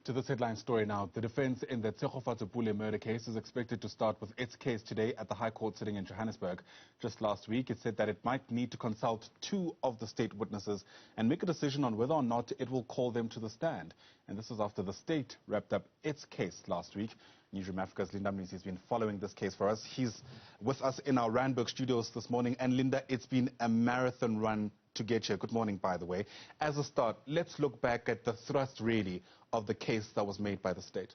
To this headline story now, the defense in the Tsegofatso murder case is expected to start with its case today at the High Court sitting in Johannesburg. Just last week, it said that it might need to consult two of the state witnesses and make a decision on whether or not it will call them to the stand. And this is after the state wrapped up its case last week. Newzroom Afrika's Linda Mnisi has been following this case for us. He's with us in our Randburg studios this morning. And Linda, it's been a marathon run to get here. Good morning, by the way. As a start, let's look back at the thrust, really, of the case that was made by the state.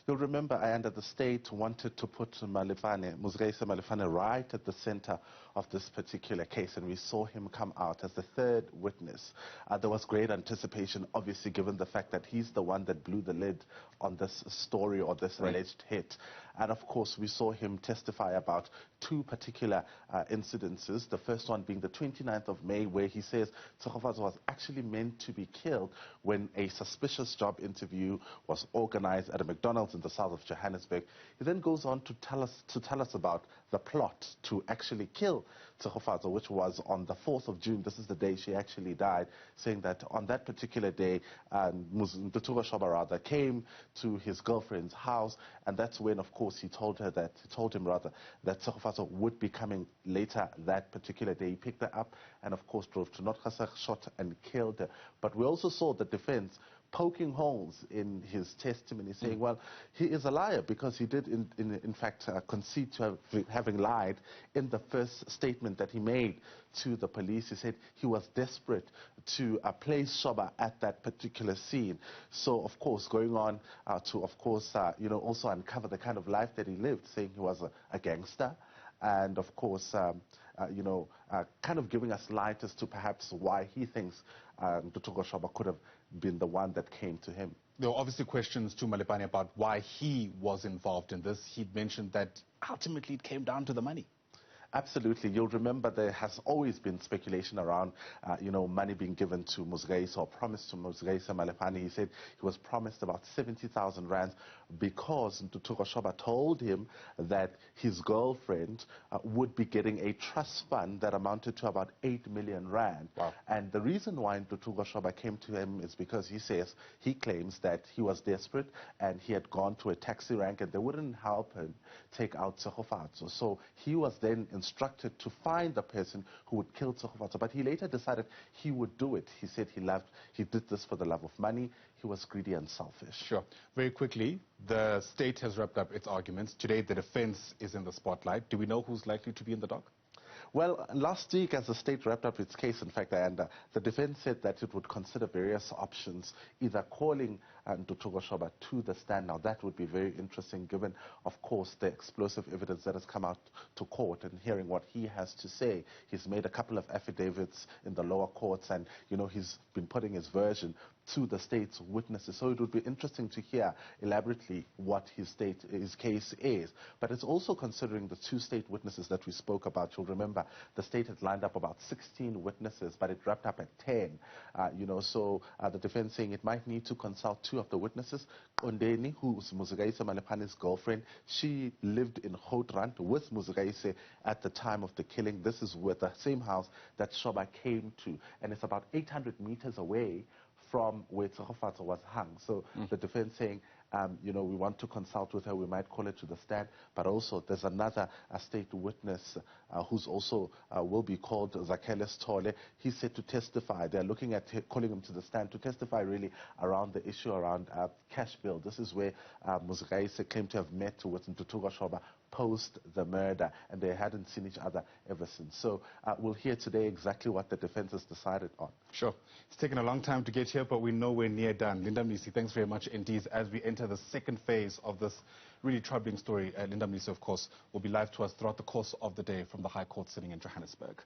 You'll remember, Ayanda, the state wanted to put Muzreisa Malefane right at the center of this particular case, and we saw him come out as the third witness. There was great anticipation, obviously, given the fact that he's the one that blew the lid on this story or this alleged hit. And of course, we saw him testify about two particular incidences. The first one being the 29th of May, where he says Tsegofatso was actually meant to be killed when a suspicious job interview was organized at a McDonald's in the south of Johannesburg. He then goes on to tell us about the plot to actually kill Tsegofatso, which was on the 4th of June. This is the day she actually died, saying that on that particular day, Shoba came to his girlfriend's house, and that's when, of course, he told him that Tsegofatso would be coming later that particular day. He picked her up and, of course, drove to North Kasach, shot and killed her. But we also saw the defense poking holes in his testimony, saying, well, he is a liar because he did, in fact, concede to having lied in the first statement that he made to the police. He said he was desperate to place Shoba at that particular scene. So, of course, going on to, of course, also uncover the kind of life that he lived, saying he was a gangster. And, of course, kind of giving us light as to perhaps why he thinks Shoba could have been the one that came to him. There were obviously questions to Malefane about why he was involved in this. He'd mentioned that ultimately it came down to the money. Absolutely. You'll remember there has always been speculation around, money being given to Muzreisa or promised to Muzreisa Malefane. He said he was promised about 70,000 rands because Shoba told him that his girlfriend would be getting a trust fund that amounted to about 8 million rand. Wow. And the reason why Shoba came to him is because he claims that he was desperate and he had gone to a taxi rank and they wouldn't help him take out Tsegofatso. So he was then instructed to find the person who would kill Tsegofatso, but he later decided he would do it. He said he did this for the love of money. He was greedy and selfish. Sure. Very quickly, the state has wrapped up its arguments. Today, the defense is in the spotlight. Do we know who's likely to be in the dock? Well, last week, as the state wrapped up its case, in fact, the defense said that it would consider various options, either calling Shoba to the stand. Now, that would be very interesting, given, of course, the explosive evidence that has come out to court and hearing what he has to say. He's made a couple of affidavits in the lower courts, and, he's been putting his version to the state's witnesses. So it would be interesting to hear elaborately what his case is. But it's also considering the two state witnesses that we spoke about. You'll remember the state had lined up about 16 witnesses, but it wrapped up at 10. So the defense saying it might need to consult two of the witnesses. Kondeni, who's Muzreisa Malepane's girlfriend, she lived in Goutrand with Muzreisa at the time of the killing. This is with the same house that Shoba came to, and it's about 800 meters away from where Tsegofatso was hung. So the defense saying, we want to consult with her, we might call her to the stand, but also there's another state witness who's also will be called Zakeles Tole. He's set to testify. They're looking at calling him to the stand to testify really around the issue around cash bill. This is where Muzreisa claimed to have met with Shoba post the murder, and they hadn't seen each other ever since. So we'll hear today exactly what the defense has decided on. Sure. It's taken a long time to get here, but we're nowhere near done. Linda Mnisi, thanks very much indeed. As we enter the second phase of this really troubling story, Linda Mnisi, of course, will be live to us throughout the course of the day from the High Court sitting in Johannesburg.